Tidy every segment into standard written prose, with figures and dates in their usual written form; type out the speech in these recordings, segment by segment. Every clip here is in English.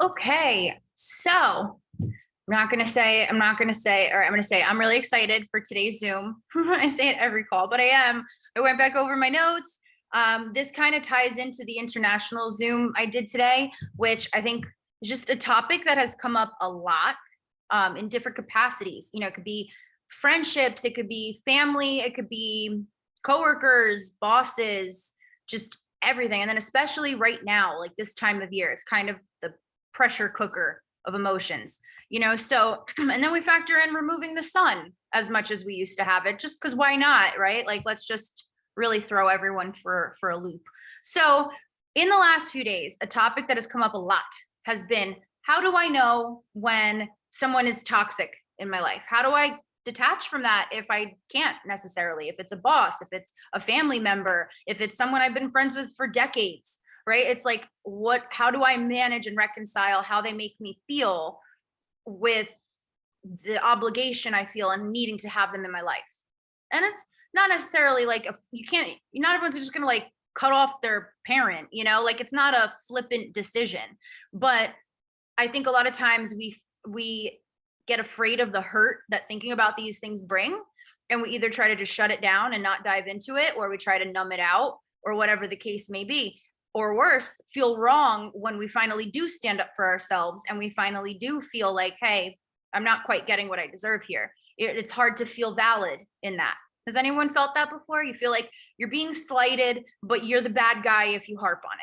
Okay, so I'm gonna say I'm really excited for today's Zoom. I say it every call, but I am. I went back over my notes. This kind of ties into the international Zoom I did today, which I think is just a topic that has come up a lot in different capacities. You know, it could be friendships, it could be family, it could be coworkers, bosses, just everything. And then especially right now, like this time of year, it's kind of the pressure cooker of emotions, you know. So and then we factor in removing the sun as much as we used to have it, just because why not, right? Like let's just really throw everyone for a loop. So in the last few days, a topic that has come up a lot has been, how do I know when someone is toxic in my life? How do I detach from that if I can't necessarily? If it's a boss, if it's a family member, if it's someone I've been friends with for decades, right? It's like, how do I manage and reconcile how they make me feel with the obligation I feel and needing to have them in my life? And it's not necessarily like not everyone's just gonna like cut off their parent, you know, like it's not a flippant decision. But I think a lot of times we get afraid of the hurt that thinking about these things bring, and we either try to just shut it down and not dive into it, or we try to numb it out, or whatever the case may be. Or worse, feel wrong when we finally do stand up for ourselves and we finally do feel like, hey, I'm not quite getting what I deserve here. It's hard to feel valid in that. Has anyone felt that before? You feel like you're being slighted, but you're the bad guy if you harp on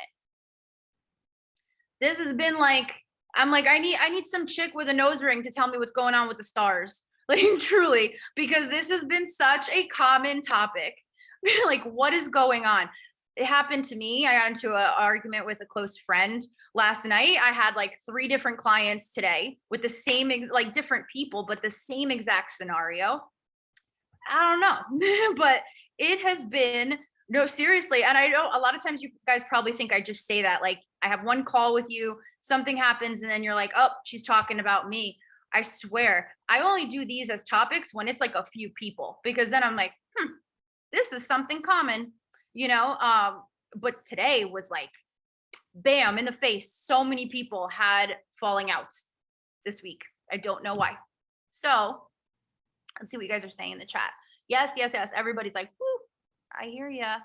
it. This has been like, I'm like, I need some chick with a nose ring to tell me what's going on with the stars. Like truly, because this has been such a common topic. Like, what is going on? It happened to me. I got into an argument with a close friend last night. I had like 3 different clients today with the same, like different people, but the same exact scenario. I don't know, but it has been, no, seriously. And I know a lot of times you guys probably think I just say that. Like I have one call with you, something happens, and then you're like, oh, she's talking about me. I swear, I only do these as topics when it's like a few people, because then I'm like, this is something common, you know. But today was like, bam, in the face. So many people had falling outs this week. I don't know why. So let's see what you guys are saying in the chat. Yes, yes, yes. Everybody's like, whoo, I hear ya.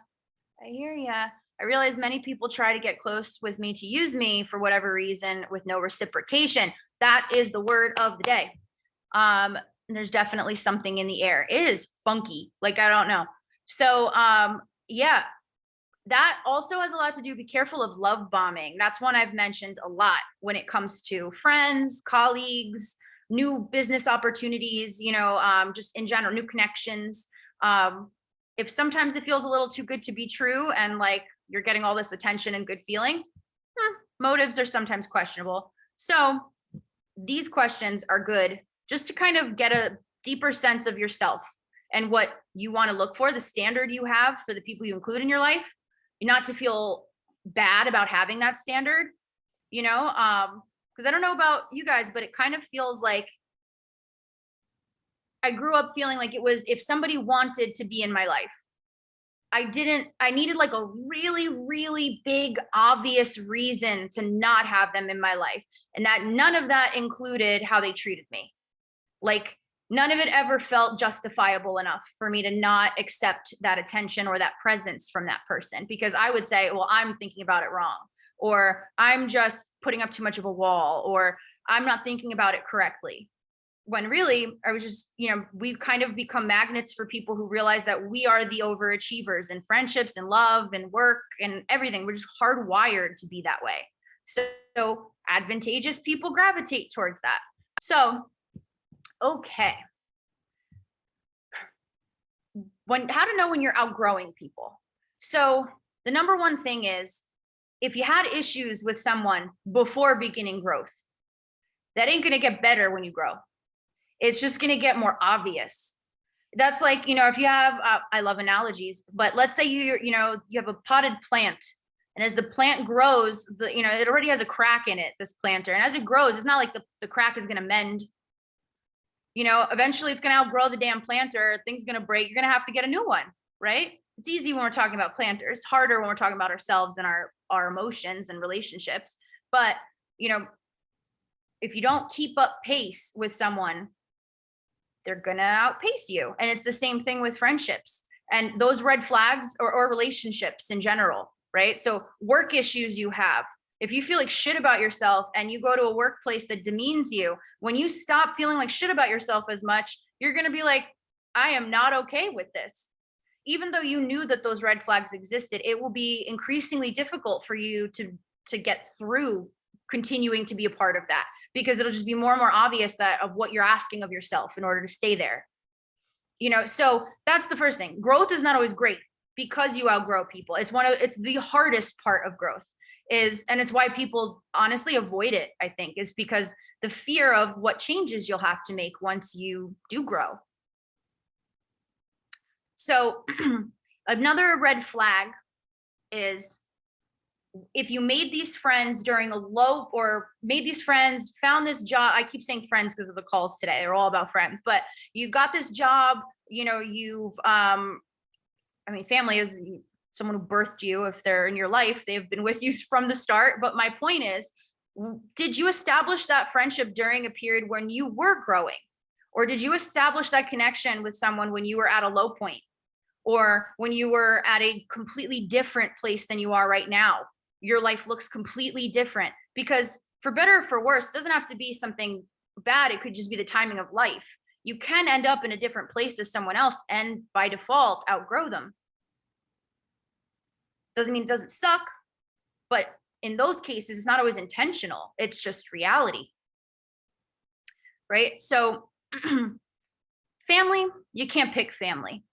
I hear ya. I realize many people try to get close with me to use me for whatever reason with no reciprocation. That is the word of the day. There's definitely something in the air. It is funky. Like, I don't know. So, yeah, that also has a lot to do. Be careful of love bombing. That's one I've mentioned a lot when it comes to friends, colleagues, new business opportunities, you know, just in general, new connections. If sometimes it feels a little too good to be true and like you're getting all this attention and good feeling, motives are sometimes questionable. So these questions are good just to kind of get a deeper sense of yourself and what you want to look for, the standard you have for the people you include in your life, not to feel bad about having that standard, you know, because I don't know about you guys, but it kind of feels like I grew up feeling like it was, if somebody wanted to be in my life, I needed like a really, really big, obvious reason to not have them in my life. And that none of that included how they treated me. Like none of it ever felt justifiable enough for me to not accept that attention or that presence from that person, because I would say, well, I'm thinking about it wrong, or I'm just putting up too much of a wall, or I'm not thinking about it correctly. When really I was just, you know, we've kind of become magnets for people who realize that we are the overachievers in friendships and love and work and everything. We're just hardwired to be that way. So advantageous people gravitate towards that. So, okay. How to know when you're outgrowing people. So the number one thing is, if you had issues with someone before beginning growth, that ain't going to get better when you grow. It's just going to get more obvious. That's like, you know, if you have, I love analogies, but let's say you have a potted plant, and as the plant grows, it already has a crack in it, this planter. And as it grows, it's not like the crack is going to mend. You know, eventually it's going to outgrow the damn planter. Things going to break. You're going to have to get a new one, right? It's easy when we're talking about planters, harder when we're talking about ourselves and our emotions and relationships. But, you know, if you don't keep up pace with someone, they're gonna outpace you. And it's the same thing with friendships and those red flags, or relationships in general, right? So work issues you have, if you feel like shit about yourself and you go to a workplace that demeans you, when you stop feeling like shit about yourself as much, you're gonna be like, I am not okay with this. Even though you knew that those red flags existed, it will be increasingly difficult for you to get through continuing to be a part of that, because it'll just be more and more obvious that of what you're asking of yourself in order to stay there. So that's the first thing. Growth is not always great because you outgrow people. It's the hardest part of growth and it's why people honestly avoid it, I think, is because the fear of what changes you'll have to make once you do grow. So another red flag is if you made these friends during a low, or made these friends, found this job. I keep saying friends because of the calls today. They're all about friends, but you got this job, family is someone who birthed you. If they're in your life, they've been with you from the start. But my point is, did you establish that friendship during a period when you were growing? Or did you establish that connection with someone when you were at a low point? Or when you were at a completely different place than you are right now? Your life looks completely different, because for better or for worse, it doesn't have to be something bad. It could just be the timing of life. You can end up in a different place as someone else and by default outgrow them. Doesn't mean it doesn't suck, but in those cases, it's not always intentional. It's just reality, right? So family, you can't pick family,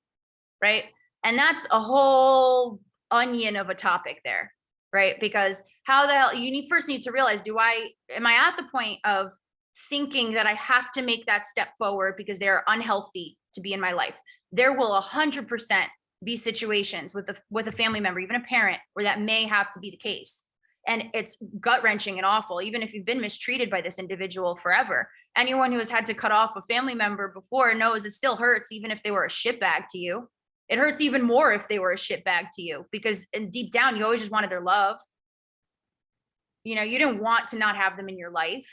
right? And that's a whole onion of a topic there, right? Because how the hell, first need to realize, am I at the point of thinking that I have to make that step forward because they're unhealthy to be in my life? There will 100% be situations with a family member, even a parent, where that may have to be the case. And it's gut-wrenching and awful, even if you've been mistreated by this individual forever. Anyone who has had to cut off a family member before knows it still hurts, even if they were a shitbag to you. It hurts even more if they were a shitbag to you, because deep down, you always just wanted their love. You didn't want to not have them in your life.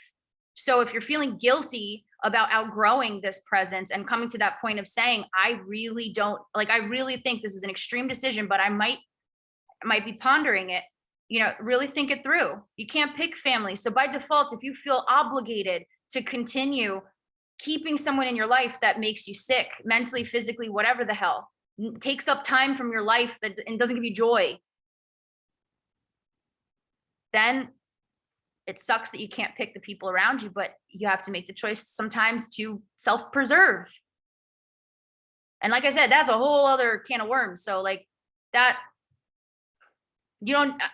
So if you're feeling guilty about outgrowing this presence and coming to that point of saying, I really think this is an extreme decision, but I might be pondering it, really think it through. You can't pick family. So by default, if you feel obligated to continue keeping someone in your life that makes you sick, mentally, physically, whatever the hell, takes up time from your life and doesn't give you joy, then it sucks that you can't pick the people around you, but you have to make the choice sometimes to self-preserve. And like I said, that's a whole other can of worms. So that,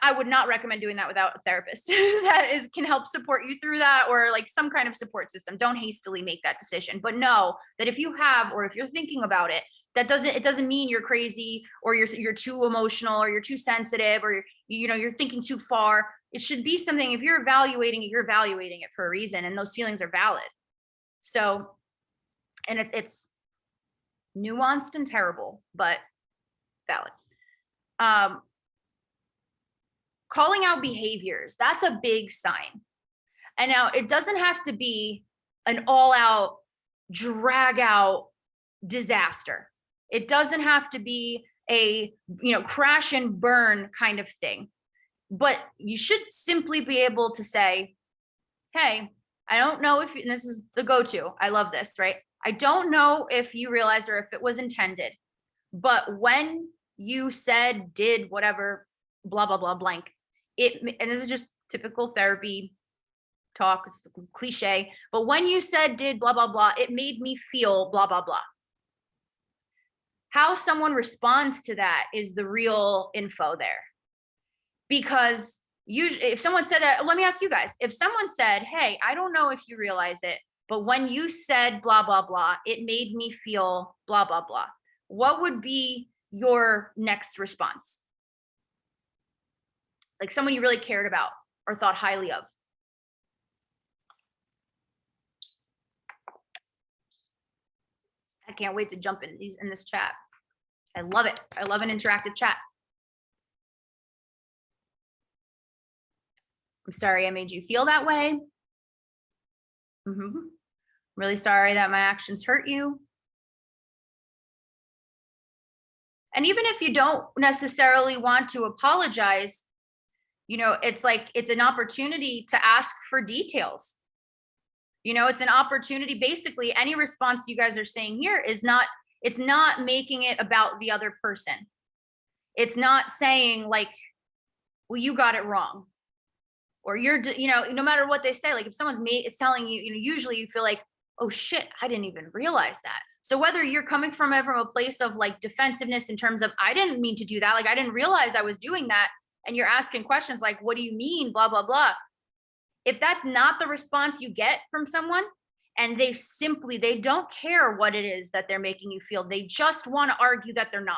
I would not recommend doing that without a therapist that can help support you through that, or some kind of support system. Don't hastily make that decision, but know that if you have, or if you're thinking about it, it doesn't mean you're crazy, or you're too emotional, or you're too sensitive, or you're thinking too far. It should be something, if you're evaluating it for a reason, and those feelings are valid. So, and it's nuanced and terrible, but valid. Calling out behaviors, that's a big sign. And now it doesn't have to be an all-out, drag-out disaster. It doesn't have to be a crash and burn kind of thing. But you should simply be able to say, hey, I don't know if, and this is the go-to, I love this, right? I don't know if you realized or if it was intended, but when you said, did, whatever, blah, blah, blah, blank, and this is just typical therapy talk, it's cliche, but when you said, did, blah, blah, blah, it made me feel blah, blah, blah. How someone responds to that is the real info there. Because if someone said that, let me ask you guys, if someone said, hey, I don't know if you realize it, but when you said blah, blah, blah, it made me feel blah, blah, blah, what would be your next response? Like someone you really cared about or thought highly of. I can't wait to jump in this chat. I love it. I love an interactive chat. I'm sorry I made you feel that way. Really sorry that my actions hurt you. And even if you don't necessarily want to apologize, it's like, it's an opportunity to ask for details. It's an opportunity. Basically, any response you guys are saying here it's not making it about the other person. It's not saying like, well, you got it wrong. Or no matter what they say, like if it's telling you, usually you feel like, oh shit, I didn't even realize that. So whether you're coming from a place of like defensiveness in terms of, I didn't mean to do that, like I didn't realize I was doing that, and you're asking questions like, what do you mean, blah, blah, blah. If that's not the response you get from someone, and they don't care what it is that they're making you feel, they just want to argue that they're not.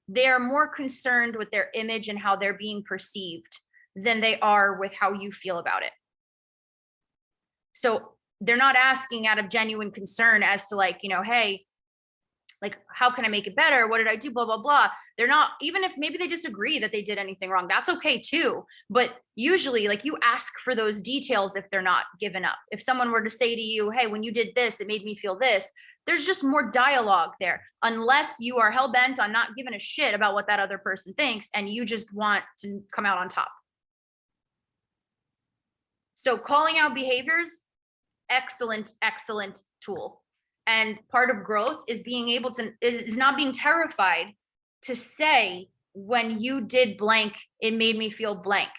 They're more concerned with their image and how they're being perceived than they are with how you feel about it. So they're not asking out of genuine concern as to like, hey, like, how can I make it better? What did I do? Blah, blah, blah. They're not, even if maybe they disagree that they did anything wrong, that's okay too. But usually like you ask for those details if they're not given up. If someone were to say to you, hey, when you did this, it made me feel this, there's just more dialogue there, unless you are hell bent on not giving a shit about what that other person thinks and you just want to come out on top. So calling out behaviors, excellent, excellent tool. And part of growth is is not being terrified to say, when you did blank, it made me feel blank.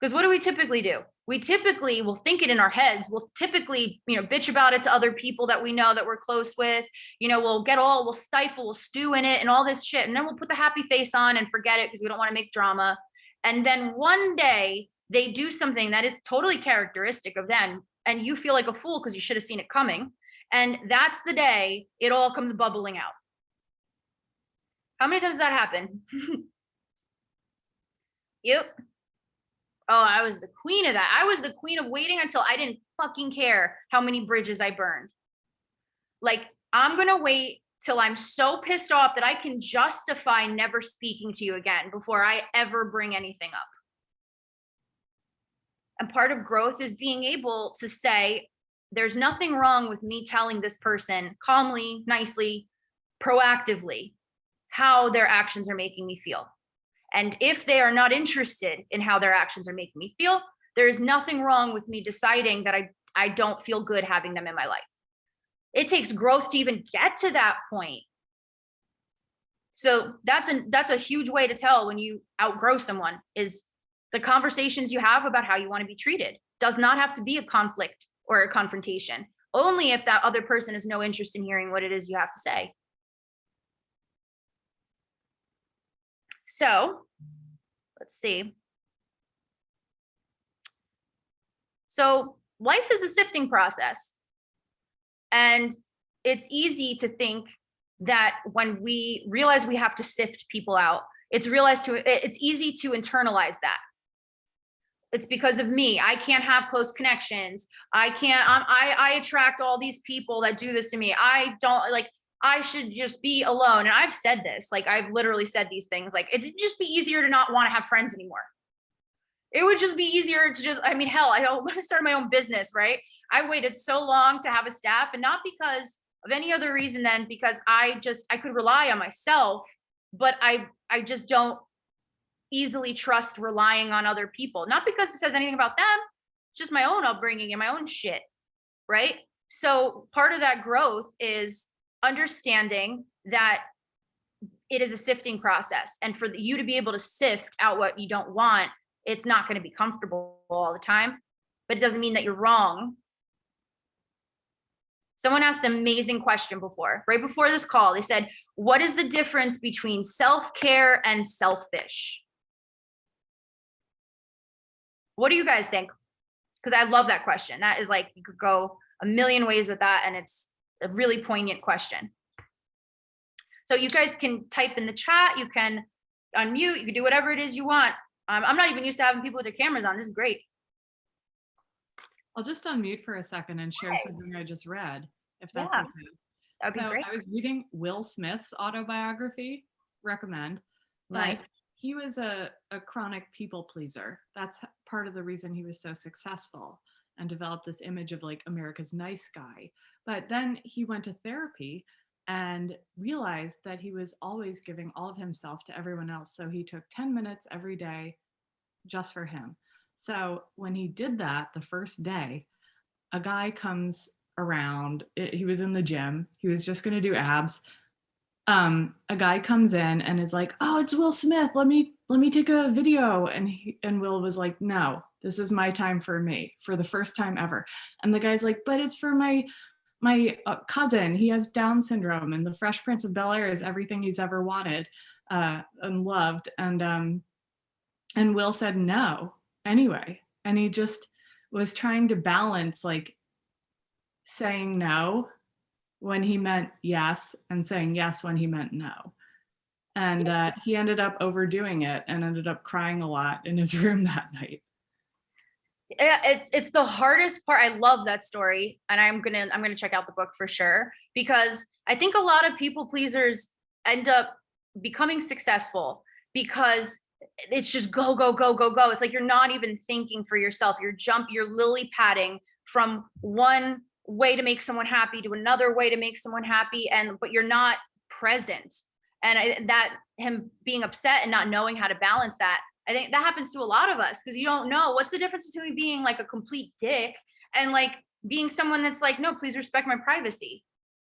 Because what do we typically do? We typically will think it in our heads. We'll typically, bitch about it to other people that we know that we're close with. We'll stifle, we'll stew in it and all this shit. And then we'll put the happy face on and forget it because we don't want to make drama. And then one day they do something that is totally characteristic of them, and you feel like a fool because you should have seen it coming. And that's the day it all comes bubbling out. How many times does that happen? Yep. Oh, I was the queen of that. I was the queen of waiting until I didn't fucking care how many bridges I burned. Like, I'm going to wait till I'm so pissed off that I can justify never speaking to you again before I ever bring anything up. And part of growth is being able to say, there's nothing wrong with me telling this person calmly, nicely, proactively, how their actions are making me feel. And if they are not interested in how their actions are making me feel, there is nothing wrong with me deciding that I don't feel good having them in my life. It takes growth to even get to that point. So that's a huge way to tell when you outgrow someone, is the conversations you have about how you want to be treated. Does not have to be a conflict or a confrontation, only if that other person has no interest in hearing what it is you have to say. So let's see. So life is a sifting process. And it's easy to think that when we realize we have to sift people out, it's easy to internalize that. It's because of me. I can't have close connections. I attract all these people that do this to me. I should just be alone. And I've said this, like I've literally said these things, like it'd just be easier to not want to have friends anymore. It would just be easier to hell, I started my own business, right? I waited so long to have a staff, and not because of any other reason than because I could rely on myself, but I just don't easily trust relying on other people. Not because it says anything about them, just my own upbringing and my own shit, right? So part of that growth is understanding that it is a sifting process. And for you to be able to sift out what you don't want, it's not going to be comfortable all the time, but it doesn't mean that you're wrong. Someone asked an amazing question right before this call. They said, what is the difference between self-care and selfish? What do you guys think? Because I love that question. That is like, you could go a million ways with that, and it's a really poignant question. So you guys can type in the chat, you can unmute, you can do whatever it is you want. I'm not even used to having people with their cameras on. This is great. I'll just unmute for a second and share something I just read, if that's okay. That'd be great. I was reading Will Smith's autobiography, recommend. Nice. He was a chronic people pleaser. That's part of the reason he was so successful. and developed this image of like America's nice guy. But then he went to therapy and realized that he was always giving all of himself to everyone else. So he took 10 minutes every day just for him. So when he did that the first day, a guy comes around. He was in the gym. He was just going to do abs. A guy comes in and is like, "Oh, it's Will Smith. Let me take a video." And Will was like, "No, this is my time for me for the first time ever." And the guy's like, "But it's for my cousin. He has Down syndrome, and the Fresh Prince of Bel-Air is everything he's ever wanted and loved." And Will said no anyway, and he just was trying to balance like saying no when he meant yes and saying yes when he meant no. And he ended up overdoing it and ended up crying a lot in his room that night. Yeah, it's the hardest part. I love that story, and I'm gonna check out the book for sure, because I think a lot of people pleasers end up becoming successful because it's just go go go go go. It's like you're not even thinking for yourself. You're lily padding from one way to make someone happy to another way to make someone happy, but you're not present. And that him being upset and not knowing how to balance that, I think that happens to a lot of us, because you don't know what's the difference between being like a complete dick and like being someone that's like, no, please respect my privacy.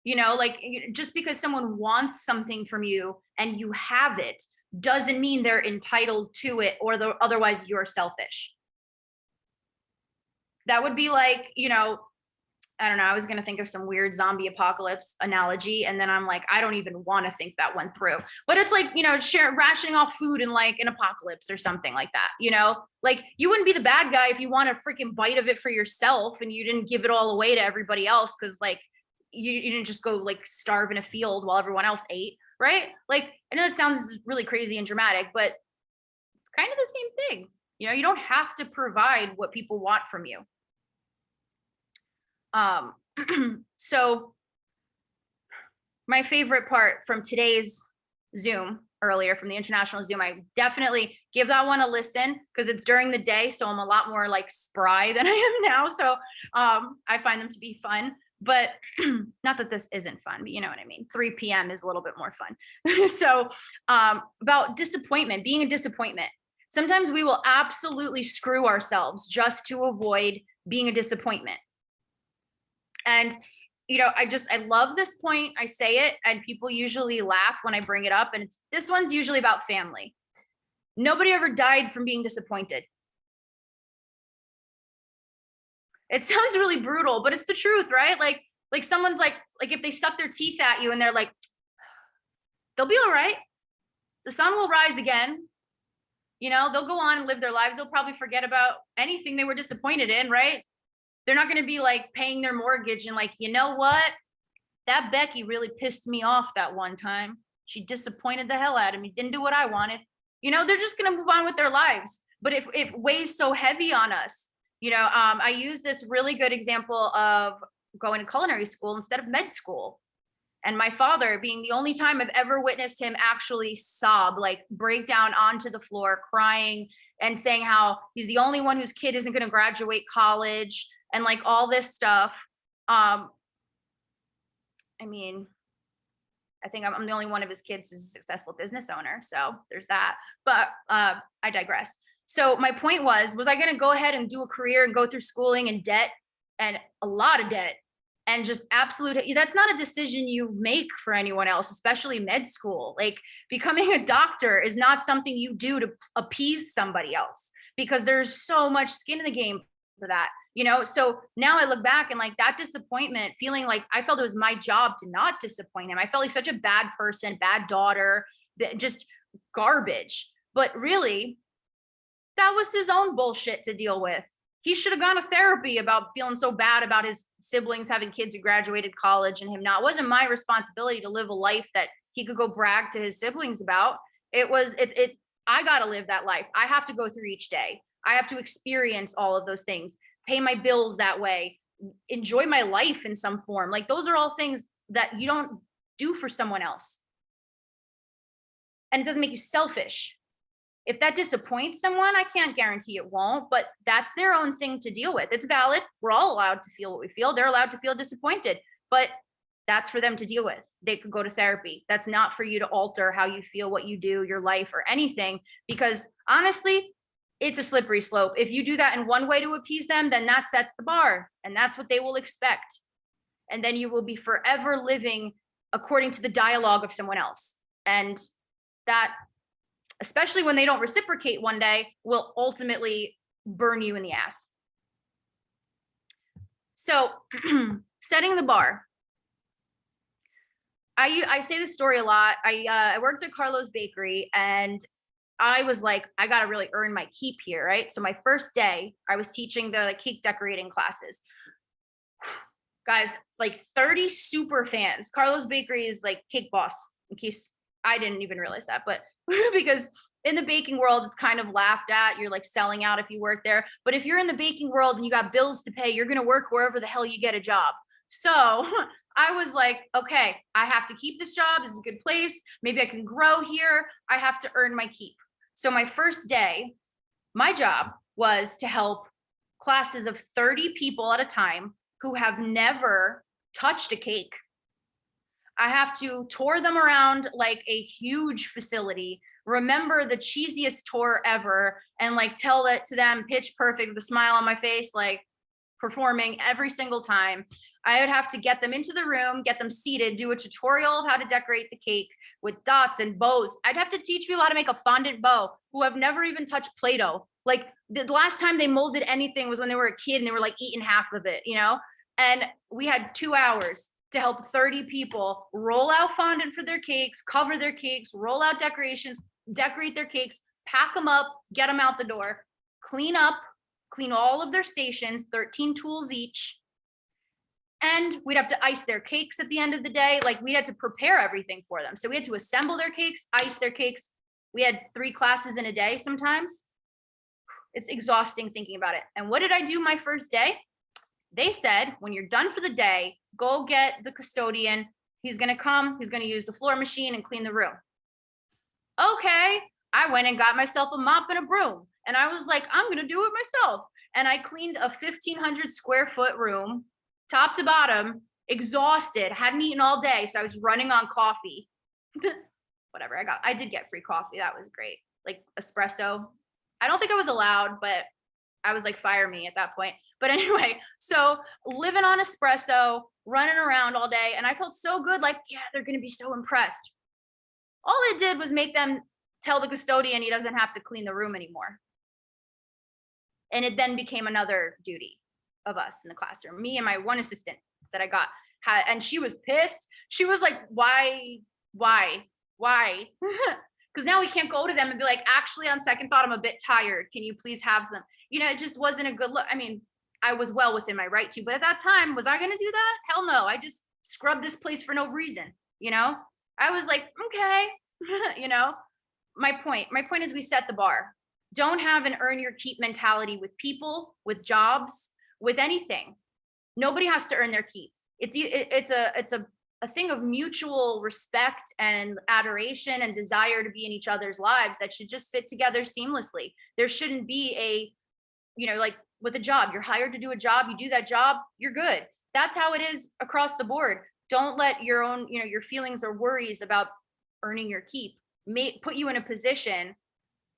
Like just because someone wants something from you and you have it doesn't mean they're entitled to it, or otherwise you're selfish. That would be like, I don't know. I was going to think of some weird zombie apocalypse analogy. And then I'm like, I don't even want to think that one through. But it's like, rationing off food in like an apocalypse or something like that. Like you wouldn't be the bad guy if you want a freaking bite of it for yourself and you didn't give it all away to everybody else. Cause like you didn't just go like starve in a field while everyone else ate. Right. Like I know it sounds really crazy and dramatic, but it's kind of the same thing. You don't have to provide what people want from you. So my favorite part from today's Zoom earlier, from the international Zoom, I definitely give that one a listen because it's during the day. So I'm a lot more like spry than I am now. So I find them to be fun, but not that this isn't fun, but you know what I mean? 3 p.m. is a little bit more fun. So about disappointment, being a disappointment. Sometimes we will absolutely screw ourselves just to avoid being a disappointment. And, I love this point. I say it and people usually laugh when I bring it up. And this one's usually about family. Nobody ever died from being disappointed. It sounds really brutal, but it's the truth, right? Like someone's like if they suck their teeth at you and they're like, they'll be all right. The sun will rise again. They'll go on and live their lives. They'll probably forget about anything they were disappointed in, right? They're not going to be like paying their mortgage and like, you know what? That Becky really pissed me off that one time. She disappointed the hell out of me. Didn't do what I wanted. They're just going to move on with their lives. But if it weighs so heavy on us, I use this really good example of going to culinary school instead of med school. And my father being the only time I've ever witnessed him actually sob, like break down onto the floor, crying and saying how he's the only one whose kid isn't going to graduate college and like all this stuff. I think I'm the only one of his kids who's a successful business owner. So there's that. But I digress. So my point was I going to go ahead and do a career and go through schooling and debt and a lot of debt and just that's not a decision you make for anyone else, especially med school. Like becoming a doctor is not something you do to appease somebody else because there's so much skin in the game for that. So now I look back and like that disappointment, feeling like I felt it was my job to not disappoint him. I felt like such a bad person, bad daughter, just garbage. But really, that was his own bullshit to deal with. He should have gone to therapy about feeling so bad about his siblings having kids who graduated college and him not. It wasn't my responsibility to live a life that he could go brag to his siblings about. I got to live that life. I have to go through each day. I have to experience all of those things, pay my bills that way, enjoy my life in some form. Like those are all things that you don't do for someone else. And it doesn't make you selfish. If that disappoints someone, I can't guarantee it won't, but that's their own thing to deal with. It's valid. We're all allowed to feel what we feel. They're allowed to feel disappointed, but that's for them to deal with. They could go to therapy. That's not for you to alter how you feel, what you do, your life, or anything, because honestly, it's a slippery slope. If you do that in one way to appease them, then that sets the bar, and that's what they will expect. And then you will be forever living according to the dialogue of someone else. And that, especially when they don't reciprocate one day, will ultimately burn you in the ass. So setting the bar. I say this story a lot. I worked at Carlo's Bakery, and I was like, I got to really earn my keep here, right? So my first day, I was teaching the cake decorating classes. Guys, like 30 super fans. Carlo's Bakery is like Cake Boss, in case I didn't even realize that, but because in the baking world, it's kind of laughed at. You're like selling out if you work there. But if you're in the baking world and you got bills to pay, you're going to work wherever the hell you get a job. So I was like, okay, I have to keep this job. This is a good place. Maybe I can grow here. I have to earn my keep. So my first day, my job was to help classes of 30 people at a time who have never touched a cake. I have to tour them around like a huge facility, remember the cheesiest tour ever, and like tell it to them pitch perfect with a smile on my face, like performing every single time. I would have to get them into the room, get them seated, do a tutorial of how to decorate the cake with dots and bows. I'd have to teach people how to make a fondant bow who have never even touched Play-Doh. Like the last time they molded anything was when they were a kid and they were like eating half of it, you know? And we had 2 hours to help 30 people roll out fondant for their cakes, cover their cakes, roll out decorations, decorate their cakes, pack them up, get them out the door, clean up, clean all of their stations, 13 tools each. And we'd have to ice their cakes at the end of the day. Like we had to prepare everything for them. So we had to assemble their cakes, ice their cakes. We had 3 classes in a day sometimes. It's exhausting thinking about it. And what did I do my first day? They said, when you're done for the day, go get the custodian. He's going to come. He's going to use the floor machine and clean the room. Okay. I went and got myself a mop and a broom. And I was like, I'm going to do it myself. And I cleaned a 1,500 square foot room, top to bottom, exhausted, hadn't eaten all day. So I was running on coffee. Whatever. I did get free coffee. That was great. Like espresso. I don't think I was allowed, but I was like, fire me at that point. But anyway, so living on espresso, running around all day. And I felt so good. Like, yeah, they're going to be so impressed. All it did was make them tell the custodian he doesn't have to clean the room anymore. And it then became another duty of us in the classroom. Me and my one assistant that I got had, and she was pissed. She was like, why? Because now we can't go to them and be like, actually, on second thought, I'm a bit tired. Can you please have them? You know, it just wasn't a good look. I mean, I was well within my right to, but at that time, was I going to do that? Hell no. I just scrubbed this place for no reason. You know, I was like, okay, you know, my point is we set the bar. Don't have an earn your keep mentality with people, with jobs, with anything. Nobody has to earn their keep. It's a thing of mutual respect and adoration and desire to be in each other's lives that should just fit together seamlessly. There shouldn't be a, you know, like with a job, you're hired to do a job, you do that job, you're good. That's how it is across the board. Don't let your own, you know, your feelings or worries about earning your keep put you in a position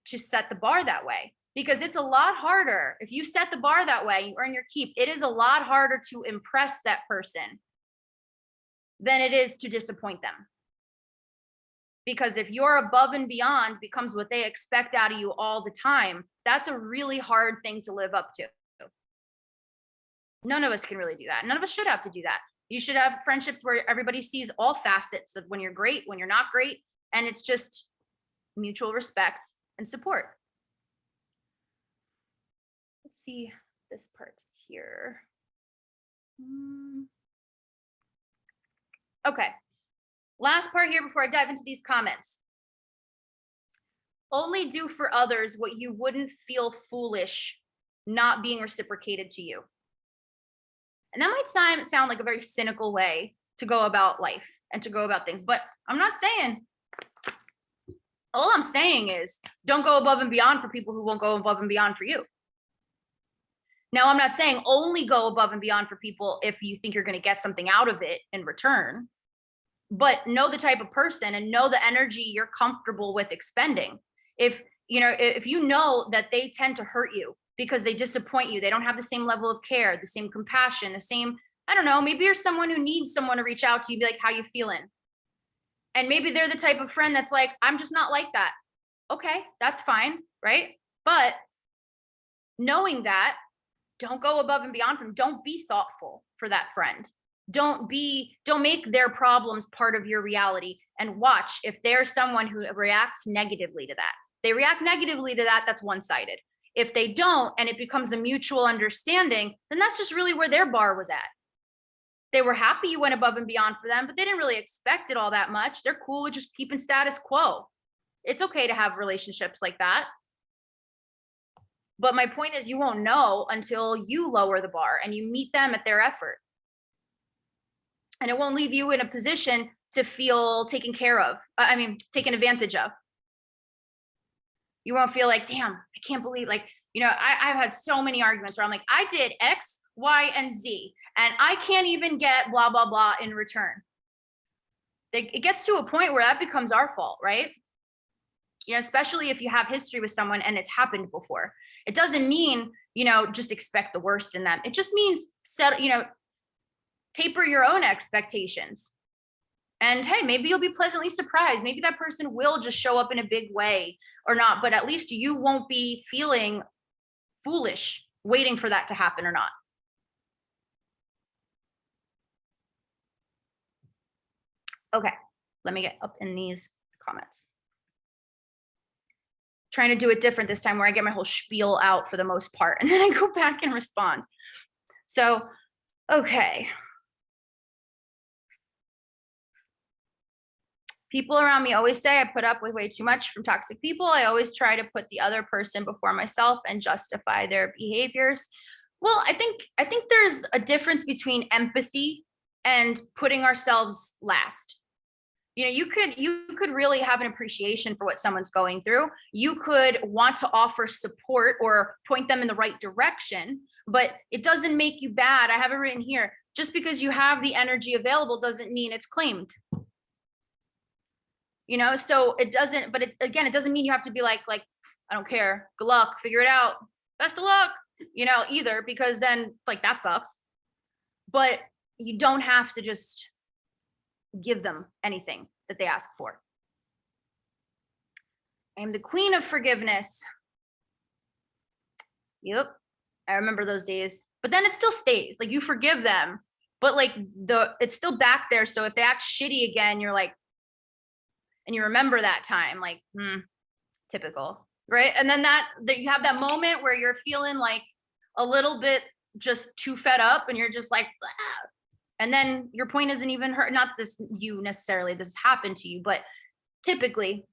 to set the bar that way, because it's a lot harder. If you set the bar that way, you earn your keep. It is a lot harder to impress that person than it is to disappoint them. Because if you're above and beyond becomes what they expect out of you all the time, that's a really hard thing to live up to. None of us can really do that. None of us should have to do that. You should have friendships where everybody sees all facets of when you're great, when you're not great, and it's just mutual respect and support. Let's see this part here. Okay, last part here before I dive into these comments. Only do for others what you wouldn't feel foolish not being reciprocated to you. And that might sound like a very cynical way to go about life and to go about things, but I'm not saying All I'm saying is don't go above and beyond for people who won't go above and beyond for you. Now, I'm not saying only go above and beyond for people if you think you're going to get something out of it in return, but know the type of person and know the energy you're comfortable with expending. If you know that they tend to hurt you because they disappoint you, they don't have the same level of care, the same compassion, the same, I don't know, maybe you're someone who needs someone to reach out to you, be like, how you feeling? And maybe they're the type of friend that's like, I'm just not like that. Okay, that's fine, right? But knowing that, don't go above and beyond from, don't be thoughtful for that friend. Don't make their problems part of your reality, and watch if there's someone who reacts negatively to that. They react negatively to that, that's one-sided. If they don't, and it becomes a mutual understanding, then that's just really where their bar was at. They were happy you went above and beyond for them, but they didn't really expect it all that much. They're cool with just keeping status quo. It's okay to have relationships like that. But my point is, you won't know until you lower the bar and you meet them at their effort. And it won't leave you in a position to feel taken care of. Taken advantage of. You won't feel like, damn, I can't believe, like, I've had so many arguments where I'm like, I did X, Y, and Z, and I can't even get blah, blah, blah in return. It gets to a point where that becomes our fault, right? Especially if you have history with someone and it's happened before. It doesn't mean, just expect the worst in them. It just means taper your own expectations. And hey, maybe you'll be pleasantly surprised. Maybe that person will just show up in a big way or not, but at least you won't be feeling foolish waiting for that to happen or not. Okay, let me get up in these comments. Trying to do it different this time, where I get my whole spiel out for the most part, and then I go back and respond. So, okay. People around me always say I put up with way too much from toxic people. I always try to put the other person before myself and justify their behaviors. Well, I think there's a difference between empathy and putting ourselves last. You could really have an appreciation for what someone's going through. You could want to offer support or point them in the right direction, but it doesn't make you bad. I have it written here. Just because you have the energy available doesn't mean it's claimed. So it doesn't, but it doesn't mean you have to be like, I don't care. Good luck, figure it out. Best of luck, either, because then like that sucks. But you don't have to just give them anything that they ask for. I am the queen of forgiveness. Yep, I remember those days. But then it still stays. Like, you forgive them, but like it's still back there. So if they act shitty again, you're like, and you remember that time, like, typical, right? And then that you have that moment where you're feeling like a little bit just too fed up, and you're just like, ah. And then your point isn't even hurt. Not this you necessarily, this happened to you, but typically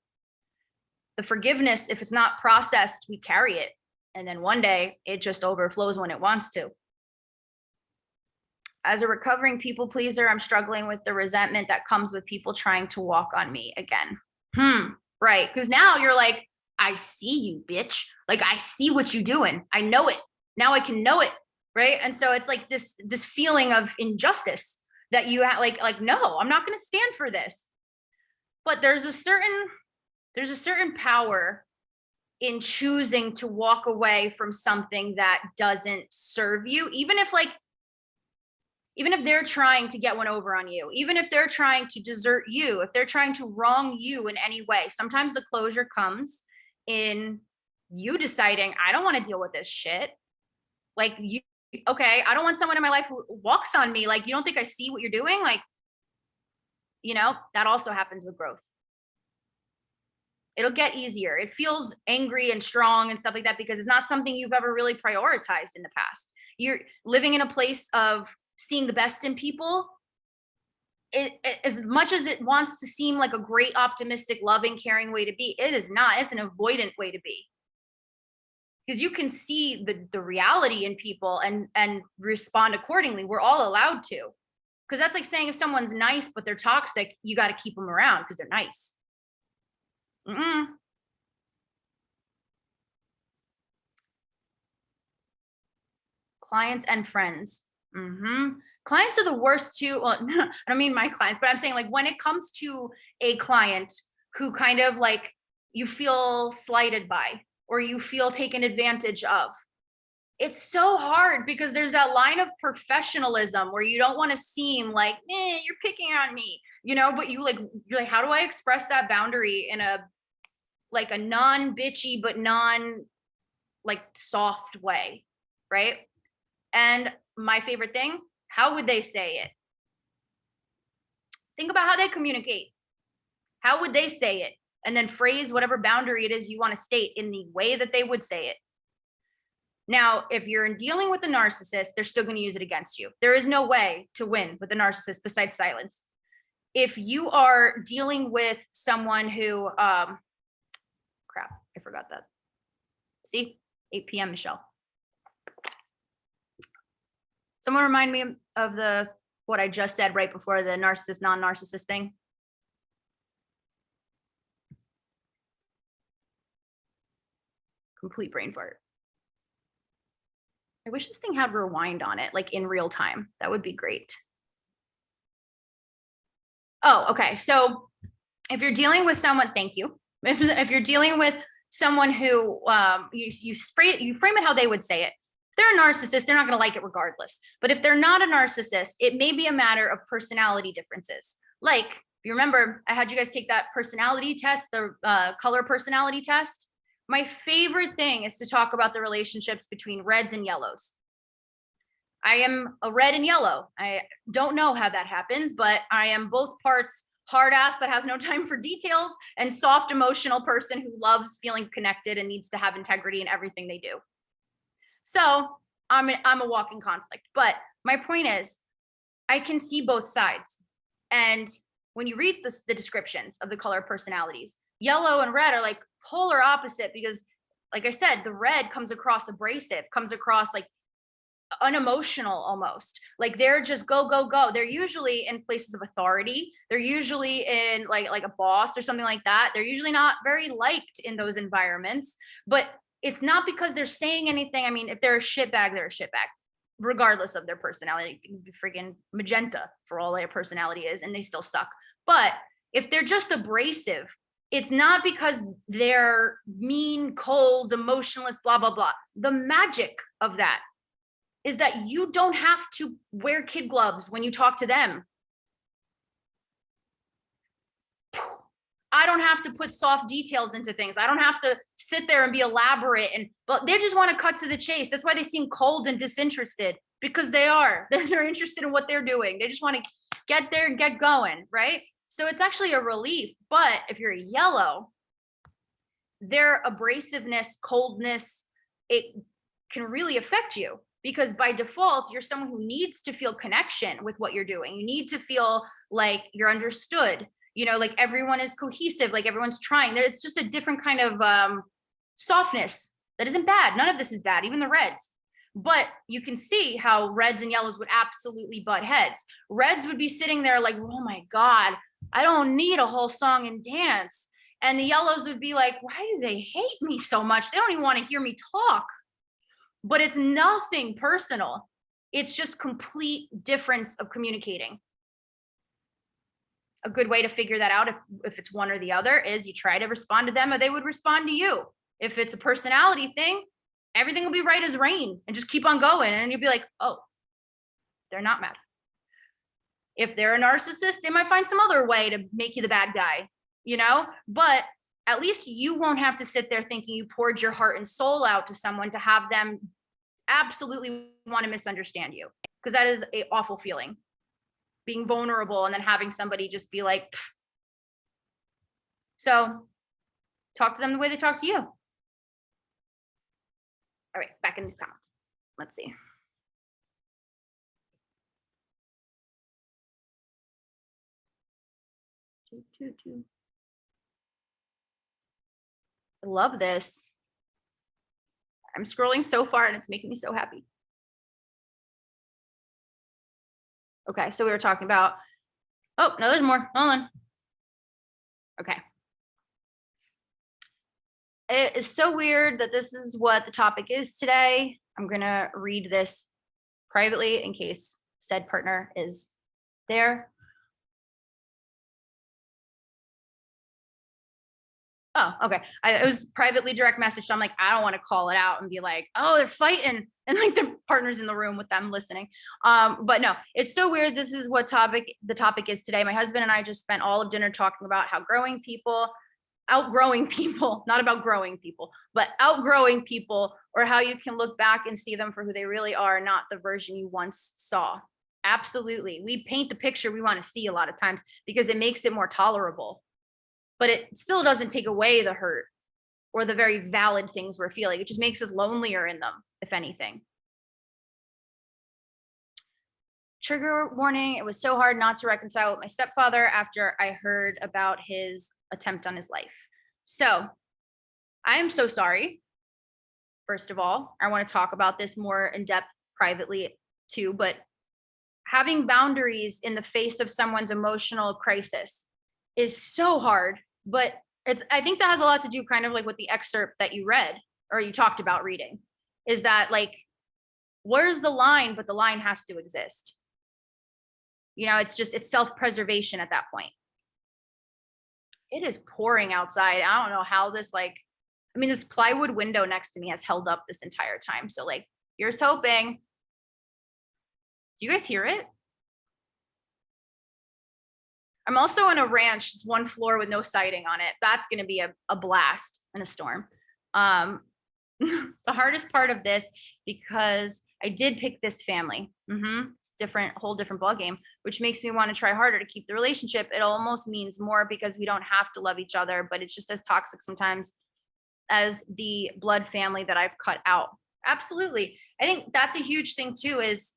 the forgiveness, if it's not processed, we carry it. And then one day it just overflows when it wants to. As a recovering people pleaser, I'm struggling with the resentment that comes with people trying to walk on me again. Right. Because now you're like, I see you, bitch. Like, I see what you're doing. I know it. Now I can know it. Right. And so it's like this feeling of injustice that you have, like, no, I'm not going to stand for this. But there's a certain power in choosing to walk away from something that doesn't serve you, even if they're trying to get one over on you, even if they're trying to desert you, if they're trying to wrong you in any way. Sometimes the closure comes in you deciding, I don't want to deal with this shit. Like, okay, I don't want someone in my life who walks on me. Like, you don't think I see what you're doing? Like, that also happens with growth. It'll get easier. It feels angry and strong and stuff like that because it's not something you've ever really prioritized in the past. You're living in a place of seeing the best in people. As much as it wants to seem like a great, optimistic, loving, caring way to be, it is not. It's an avoidant way to be. Because you can see the reality in people and respond accordingly. We're all allowed to. Because that's like saying if someone's nice but they're toxic, you got to keep them around because they're nice. Mm-mm. Clients and friends. Clients are the worst too. Well, I don't mean my clients, but I'm saying like when it comes to a client who kind of like you feel slighted by or you feel taken advantage of, it's so hard because there's that line of professionalism where you don't want to seem like, you're picking on me, but you're like, how do I express that boundary in a like a non-bitchy but non like soft way, right? And my favorite thing, how would they say it? Think about how they communicate. How would they say it? And then phrase whatever boundary it is you want to state in the way that they would say it. Now, if you're dealing with a narcissist, they're still going to use it against you. There is no way to win with a narcissist besides silence. If you are dealing with someone who, crap, I forgot that. See, 8 p.m., Michelle. Someone remind me of what I just said right before the narcissist, non-narcissist thing. Complete brain fart. I wish this thing had rewind on it, like in real time. That would be great. Oh, okay. So if you're dealing with someone, thank you. If you're dealing with someone who you frame it how they would say it. If they're a narcissist, they're not going to like it regardless. But if they're not a narcissist, it may be a matter of personality differences. Like, if you remember, I had you guys take that personality test, the color personality test. My favorite thing is to talk about the relationships between reds and yellows. I am a red and yellow. I don't know how that happens, but I am both parts hard ass that has no time for details and soft emotional person who loves feeling connected and needs to have integrity in everything they do. So I'm a walking conflict. But my point is, I can see both sides. And when you read the descriptions of the color personalities, yellow and red are like polar opposite because, like I said, the red comes across abrasive, comes across like unemotional almost. Like they're just go, go, go. They're usually in places of authority. They're usually in like a boss or something like that. They're usually not very liked in those environments, but it's not because they're saying anything. I mean, if they're a shitbag, they're a shitbag, regardless of their personality. It can be freaking magenta for all their personality is, and they still suck. But if they're just abrasive, it's not because they're mean, cold, emotionless, blah, blah, blah. The magic of that is that you don't have to wear kid gloves when you talk to them. I don't have to put soft details into things. I don't have to sit there and be elaborate, but they just want to cut to the chase. That's why they seem cold and disinterested, because they are. They're interested in what they're doing. They just want to get there and get going, right? So it's actually a relief. But if you're a yellow, their abrasiveness, coldness, it can really affect you. Because by default, you're someone who needs to feel connection with what you're doing. You need to feel like you're understood, like everyone is cohesive, like everyone's trying. It's just a different kind of softness that isn't bad. None of this is bad, even the reds. But you can see how reds and yellows would absolutely butt heads. Reds would be sitting there like, oh my God, I don't need a whole song and dance. And the yellows would be like, why do they hate me so much? They don't even want to hear me talk. But it's nothing personal. It's just complete difference of communicating. A good way to figure that out, if it's one or the other, is you try to respond to them or they would respond to you. If it's a personality thing, everything will be right as rain and just keep on going. And you'll be like, oh, they're not mad. If they're a narcissist, they might find some other way to make you the bad guy, but at least you won't have to sit there thinking you poured your heart and soul out to someone to have them absolutely want to misunderstand you, because that is an awful feeling, being vulnerable and then having somebody just be like, pfft. So talk to them the way they talk to you. All right, back in these comments. Let's see. I love this. I'm scrolling so far and it's making me so happy. Okay, so we were talking about, oh, no, there's more. Hold on. Okay. It is so weird that this is what the topic is today. I'm going to read this privately in case said partner is there. Oh, okay. It was privately direct message. So I'm like, I don't want to call it out and be like, oh, they're fighting. And like their partner's in the room with them listening. But no, it's so weird. This is what the topic is today. My husband and I just spent all of dinner talking about how outgrowing people, not about growing people, but outgrowing people, or how you can look back and see them for who they really are, not the version you once saw. Absolutely. We paint the picture we want to see a lot of times because it makes it more tolerable, but it still doesn't take away the hurt or the very valid things we're feeling. It just makes us lonelier in them, if anything. Trigger warning, it was so hard not to reconcile with my stepfather after I heard about his attempt on his life. So I am so sorry. First of all, I want to talk about this more in depth privately too, but having boundaries in the face of someone's emotional crisis is so hard. But I think that has a lot to do kind of like with the excerpt that you read or you talked about reading, is that like, where's the line? But the line has to exist. It's self-preservation at that point. It is pouring outside. I don't know how this this plywood window next to me has held up this entire time. So like, here's hoping. Do you guys hear it? I'm also in a ranch. It's one floor with no siding on it. That's going to be a blast in a storm. The hardest part of this, because I did pick this family. It's whole different ball game, which makes me want to try harder to keep the relationship. It almost means more because we don't have to love each other, but it's just as toxic sometimes as the blood family that I've cut out. Absolutely. I think that's a huge thing too, is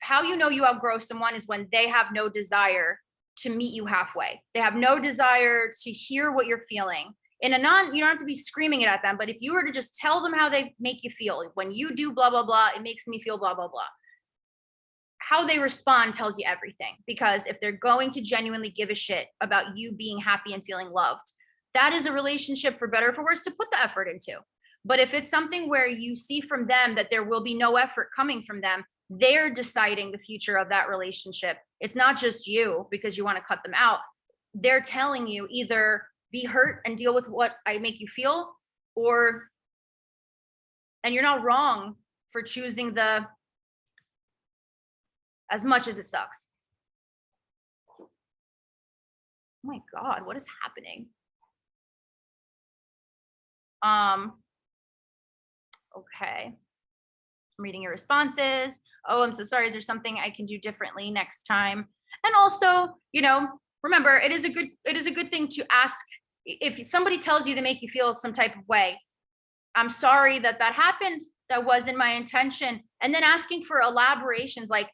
how you know you outgrow someone is when they have no desire to meet you halfway. They have no desire to hear what you're feeling. You don't have to be screaming it at them, but if you were to just tell them how they make you feel, when you do blah, blah, blah, it makes me feel blah, blah, blah. How they respond tells you everything, because if they're going to genuinely give a shit about you being happy and feeling loved, that is a relationship, for better or for worse, to put the effort into. But if it's something where you see from them that there will be no effort coming from them, they're deciding the future of that relationship. It's not just you because you want to cut them out. They're telling you either be hurt and deal with what I make you feel, and you're not wrong for choosing as much as it sucks. Oh my God, what is happening? Okay. I'm reading your responses. Oh, I'm so sorry. Is there something I can do differently next time? And also, remember, it is a good thing to ask if somebody tells you they make you feel some type of way. I'm sorry that happened. That wasn't my intention. And then asking for elaborations, like,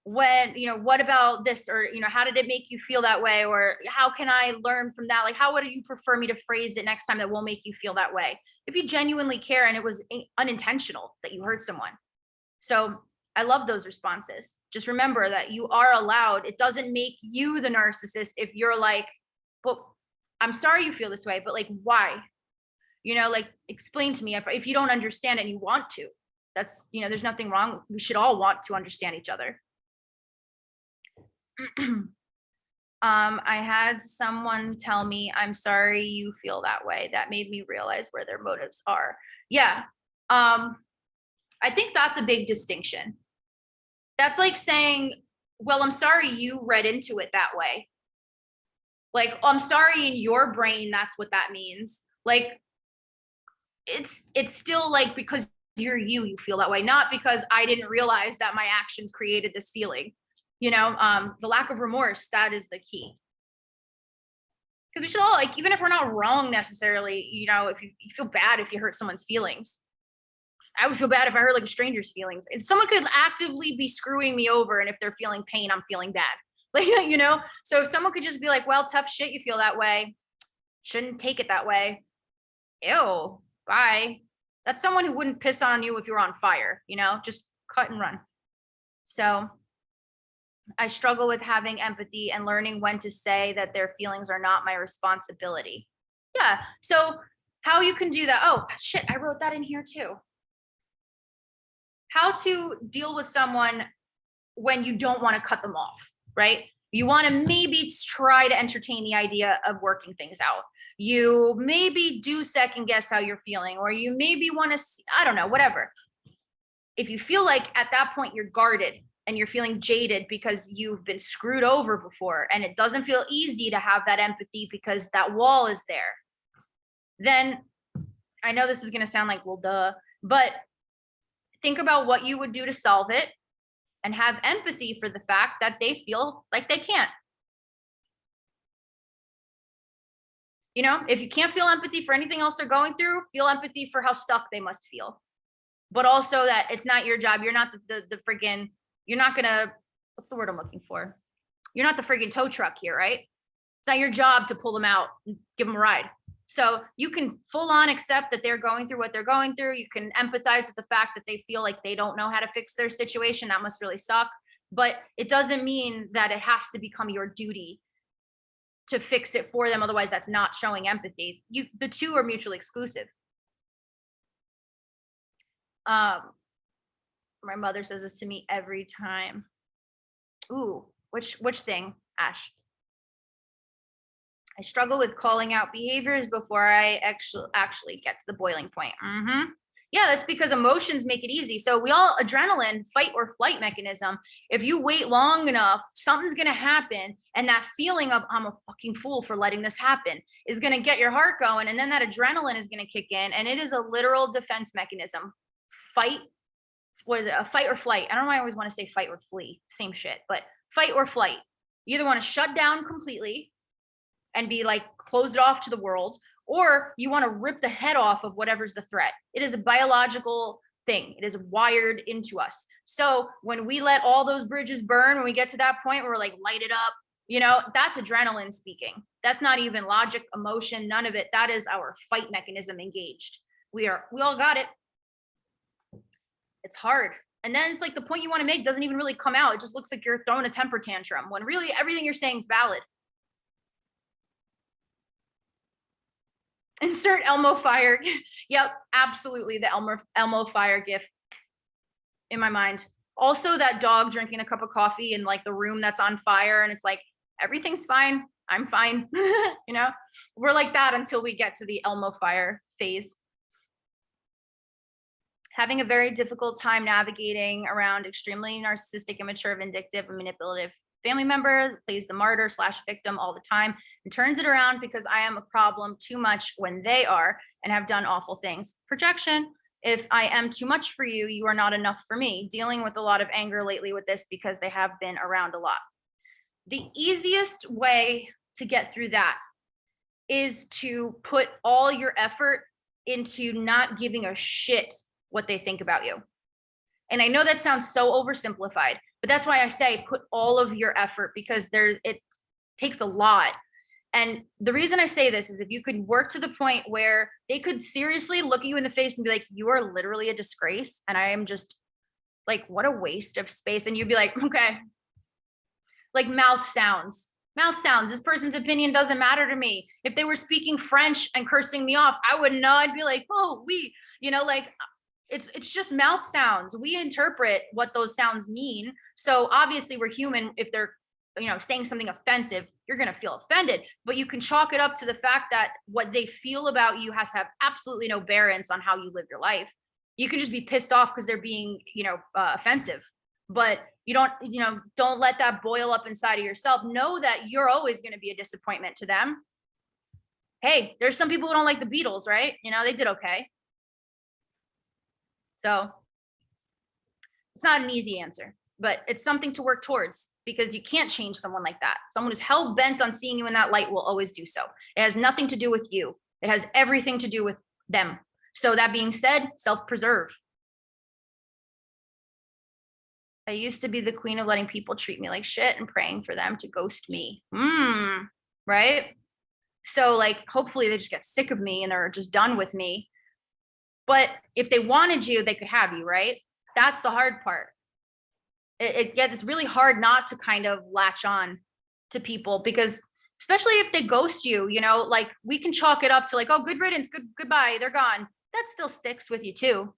what about this? Or, how did it make you feel that way? Or how can I learn from that? Like, how would you prefer me to phrase it next time that will make you feel that way? If you genuinely care and it was unintentional that you hurt someone. So I love those responses. Just remember that you are allowed. It doesn't make you the narcissist if you're like, well, I'm sorry you feel this way, but like, why? Explain to me if you don't understand and you want to. That's, there's nothing wrong. We should all want to understand each other. I had someone tell me, I'm sorry you feel that way. That made me realize where their motives are. Yeah. I think that's a big distinction. That's like saying, well, I'm sorry you read into it that way. Like, I'm sorry in your brain, that's what that means. Like, it's still like, because you're you feel that way, not because I didn't realize that my actions created this feeling. The lack of remorse, that is the key. Because we should all, even if we're not wrong necessarily, if you feel bad if you hurt someone's feelings. I would feel bad if I hurt a stranger's feelings. And someone could actively be screwing me over, and if they're feeling pain, I'm feeling bad. So if someone could just be like, well, tough shit, you feel that way. Shouldn't take it that way. Ew, bye. That's someone who wouldn't piss on you if you were on fire, just cut and run. So I struggle with having empathy and learning when to say that their feelings are not my responsibility. Yeah. So how you can do that. Oh, shit. I wrote that in here too. How to deal with someone when you don't want to cut them off, right? You want to maybe try to entertain the idea of working things out. You maybe do second guess how you're feeling, or you maybe want to, I don't know, whatever. If you feel like at that point you're guarded and you're feeling jaded because you've been screwed over before and it doesn't feel easy to have that empathy because that wall is there, then I know this is going to sound like, well, duh, but think about what you would do to solve it and have empathy for the fact that they feel like they can't. You know, if you can't feel empathy for anything else they're going through, feel empathy for how stuck they must feel. But also that it's not your job. You're not the friggin', you're not gonna, what's the word I'm looking for? You're not the friggin' tow truck here, right? It's not your job to pull them out and give them a ride. So you can full on accept that they're going through what they're going through. You can empathize with the fact that they feel like they don't know how to fix their situation. That must really suck. But it doesn't mean that it has to become your duty to fix it for them. Otherwise, that's not showing empathy. The two are mutually exclusive. My mother says this to me every time. Ooh, which thing, Ash? I struggle with calling out behaviors before I actually get to the boiling point. Yeah, that's because emotions make it easy. So we all adrenaline, fight or flight mechanism. If you wait long enough, something's gonna happen, and that feeling of I'm a fucking fool for letting this happen is gonna get your heart going, and then that adrenaline is gonna kick in, and it is a literal defense mechanism. Fight, what is it? A fight or flight. I don't know why I always want to say fight or flee. Same shit, but fight or flight. You either want to shut down completely and be like closed off to the world, or you want to rip the head off of whatever's the threat. It is a biological thing. It is wired into us. So when we let all those bridges burn, when we get to that point where we're like, light it up, you know, that's adrenaline speaking. That's not even logic, emotion, none of it. That is our fight mechanism engaged. We all got it. It's hard. And then it's like the point you want to make doesn't even really come out. It just looks like you're throwing a temper tantrum when really everything you're saying is valid. Insert Elmo fire. Yep, absolutely. The Elmo fire gif in my mind. Also, that dog drinking a cup of coffee in like the room that's on fire, and it's like everything's fine. I'm fine. You know, we're like that until we get to the Elmo fire phase. Having a very difficult time navigating around extremely narcissistic, immature, vindictive, and manipulative family member, plays the martyr / victim all the time and turns it around because I am a problem too much when they are and have done awful things. Projection. If I am too much for you, you are not enough for me. Dealing with a lot of anger lately with this because they have been around a lot. The easiest way to get through that is to put all your effort into not giving a shit what they think about you. And I know that sounds so oversimplified, but that's why I say put all of your effort, because it takes a lot. And the reason I say this is if you could work to the point where they could seriously look at you in the face and be like, you are literally a disgrace. And I am just like, what a waste of space. And you'd be like, okay, like mouth sounds. Mouth sounds. This person's opinion doesn't matter to me. If they were speaking French and cursing me off, I wouldn't know. I'd be like, oh, you know, like it's just mouth sounds. We interpret what those sounds mean. So obviously we're human. If they're, you know, saying something offensive, you're going to feel offended, but you can chalk it up to the fact that what they feel about you has to have absolutely no bearance on how you live your life. You can just be pissed off because they're being, you know, offensive, but don't let that boil up inside of yourself. Know that you're always going to be a disappointment to them. Hey, there's some people who don't like the Beatles, right? You know, they did okay. So it's not an easy answer, but it's something to work towards, because you can't change someone like that. Someone who's hell bent on seeing you in that light will always do so. It has nothing to do with you. It has everything to do with them. So that being said, self-preserve. I used to be the queen of letting people treat me like shit and praying for them to ghost me. Right? So like, hopefully they just get sick of me and they're just done with me. But if they wanted you, they could have you, right? That's the hard part. it gets really hard not to kind of latch on to people, because especially if they ghost you, you know, like we can chalk it up to like, oh, good riddance, goodbye, they're gone. That still sticks with you too.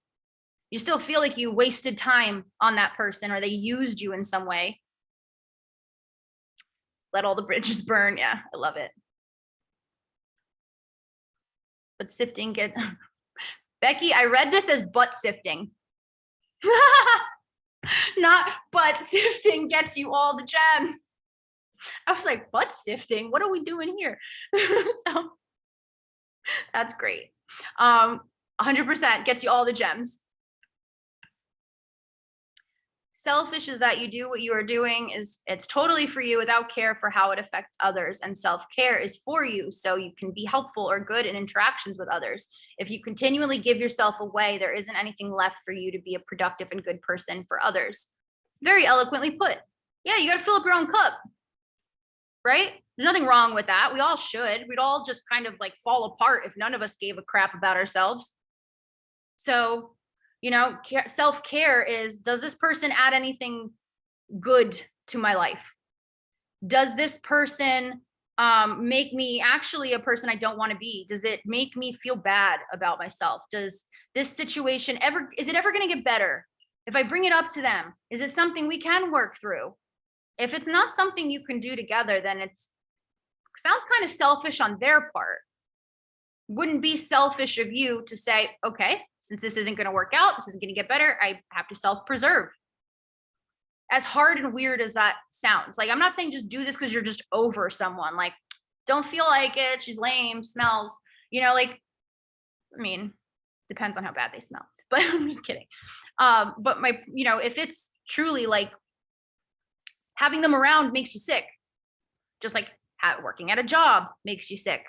You still feel like you wasted time on that person, or they used you in some way. Let all the bridges burn. Yeah, I love it. But sifting get Becky, I read this as butt sifting. Not butt sifting gets you all the gems. I was like, butt sifting? What are we doing here? So that's great. 100% gets you all the gems. Selfish is that you do what you are doing is it's totally for you without care for how it affects others, and self-care is for you so you can be helpful or good in interactions with others. If you continually give yourself away, there isn't anything left for you to be a productive and good person for others. Very eloquently put. Yeah, you got to fill up your own cup, right? There's nothing wrong with that. We all should. We'd all just kind of like fall apart if none of us gave a crap about ourselves. So, you know, self-care is, does this person add anything good to my life? Does this person make me actually a person I don't want to be? Does it make me feel bad about myself? Does this situation is it ever going to get better? If I bring it up to them, is it something we can work through? If it's not something you can do together, then it sounds kind of selfish on their part. Wouldn't be selfish of you to say, okay, since this isn't going to work out, this isn't going to get better, I have to self-preserve. As hard and weird as that sounds, like, I'm not saying just do this because you're just over someone. Like, don't feel like it. She's lame, smells, you know, like, I mean, depends on how bad they smell, but I'm just kidding. But you know, if it's truly like having them around makes you sick, just like working at a job makes you sick.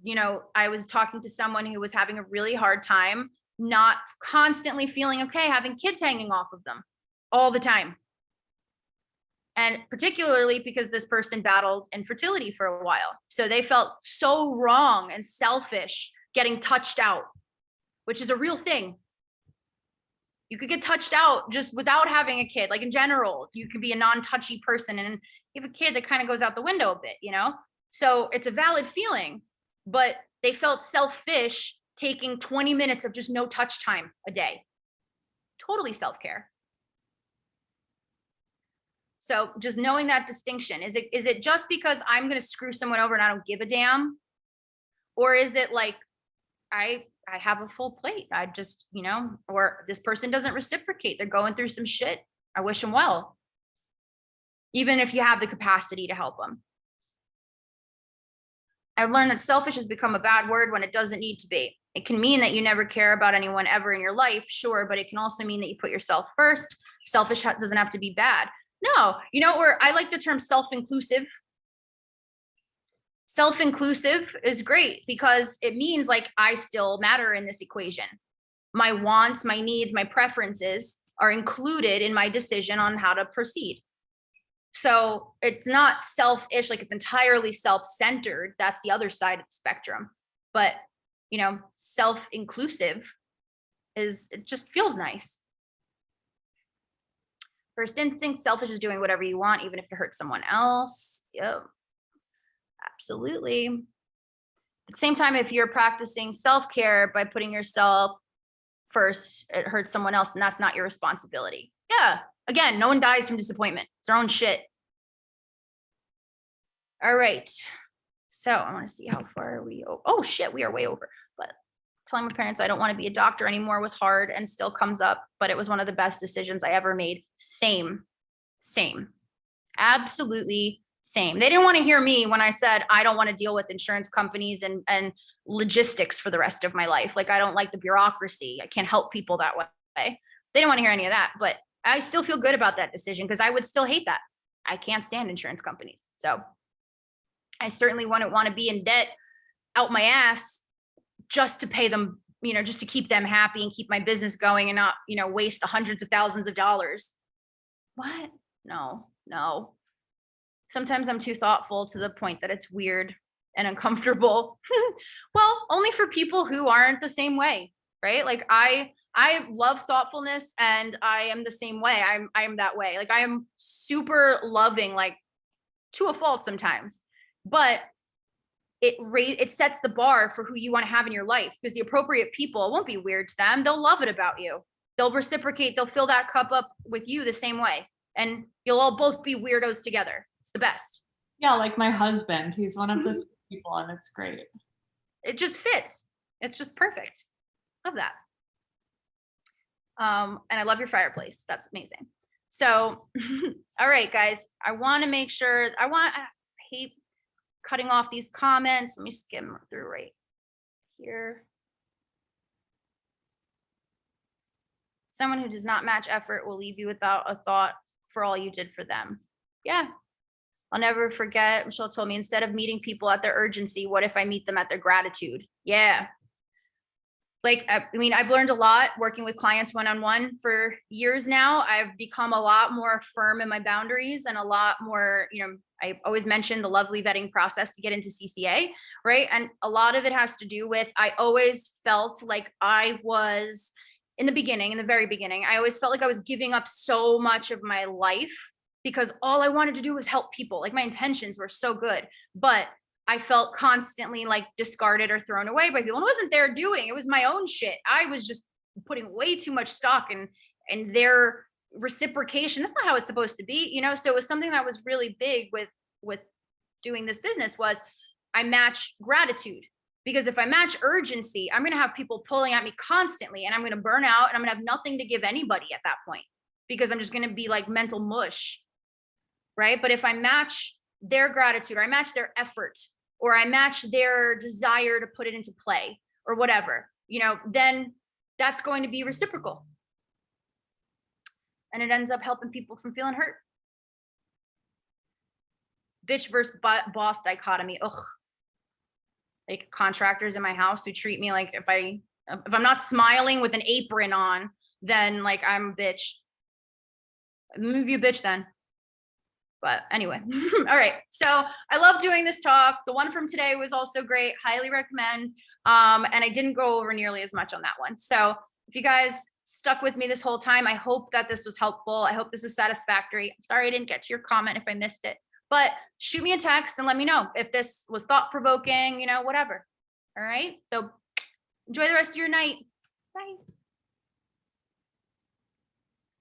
You know, I was talking to someone who was having a really hard time, not constantly feeling okay, having kids hanging off of them all the time. And particularly because this person battled infertility for a while. So they felt so wrong and selfish getting touched out, which is a real thing. You could get touched out just without having a kid. Like in general, you could be a non-touchy person and you have a kid that kind of goes out the window a bit, you know? So it's a valid feeling. But they felt selfish taking 20 minutes of just no touch time a day. Totally self-care. So just knowing that distinction, is it just because I'm going to screw someone over and I don't give a damn? Or is it like, I have a full plate. I just, you know, or this person doesn't reciprocate. They're going through some shit. I wish them well. Even if you have the capacity to help them. I've learned that selfish has become a bad word when it doesn't need to be. It can mean that you never care about anyone ever in your life, sure, but it can also mean that you put yourself first. Selfish doesn't have to be bad. No, you know, where I like the term self-inclusive. Self-inclusive is great because it means like I still matter in this equation. My wants, my needs, my preferences are included in my decision on how to proceed. So it's not selfish, like it's entirely self-centered. That's the other side of the spectrum. But, you know, self-inclusive it just feels nice. First instinct, selfish is doing whatever you want, even if it hurts someone else. Yep, absolutely. At the same time, if you're practicing self-care by putting yourself first, it hurts someone else, and that's not your responsibility. Yeah. Again, no one dies from disappointment. It's their own shit. All right. So I want to see how far are we. Oh shit, we are way over. But telling my parents I don't want to be a doctor anymore was hard and still comes up, but it was one of the best decisions I ever made. Same. Absolutely same. They didn't want to hear me when I said I don't want to deal with insurance companies and logistics for the rest of my life. Like I don't like the bureaucracy. I can't help people that way. They didn't want to hear any of that, but I still feel good about that decision because I would still hate that. I can't stand insurance companies. So I certainly wouldn't want to be in debt out my ass just to pay them, you know, just to keep them happy and keep my business going and not, you know, waste hundreds of thousands of dollars. What? No. Sometimes I'm too thoughtful to the point that it's weird and uncomfortable. Well, only for people who aren't the same way, right? Like I I love thoughtfulness, and I am the same way. I'm that way. Like I am super loving, like to a fault sometimes, but it sets the bar for who you want to have in your life, because the appropriate people, it won't be weird to them. They'll love it about you. They'll reciprocate. They'll fill that cup up with you the same way, and you'll all both be weirdos together. It's the best. Yeah, like my husband, he's one of the few people, and it's great. It just fits. It's just perfect. Love that. And I love your fireplace. That's amazing. So, all right, guys, I want to make sure, I hate cutting off these comments. Let me skim through right here. Someone who does not match effort will leave you without a thought for all you did for them. Yeah. I'll never forget, Michelle told me, instead of meeting people at their urgency, what if I meet them at their gratitude? Yeah. Like, I mean, I've learned a lot working with clients one-on-one for years now. I've become a lot more firm in my boundaries, and a lot more, I always mention the lovely vetting process to get into CCA, right? And a lot of it has to do with, I always felt like I was, in the very beginning, I always felt like I was giving up so much of my life because all I wanted to do was help people. Like my intentions were so good, but I felt constantly like discarded or thrown away by people. And it wasn't their doing, it was my own shit. I was just putting way too much stock in their reciprocation. That's not how it's supposed to be, So it was something that was really big with doing this business, was I match gratitude. Because if I match urgency, I'm going to have people pulling at me constantly, and I'm going to burn out, and I'm going to have nothing to give anybody at that point, because I'm just going to be like mental mush. Right. But if I match their gratitude, or I match their effort, or I match their desire to put it into play, or whatever, then that's going to be reciprocal. And it ends up helping people from feeling hurt. Bitch versus boss dichotomy. Ugh. Like contractors in my house who treat me like, if I'm not smiling with an apron on, then like I'm a bitch. Move you bitch then. But anyway, all right. So I love doing this talk. The one from today was also great. Highly recommend. And I didn't go over nearly as much on that one. So if you guys stuck with me this whole time, I hope that this was helpful. I hope this was satisfactory. I'm sorry I didn't get to your comment if I missed it, but shoot me a text and let me know if this was thought-provoking, whatever. All right. So enjoy the rest of your night. Bye.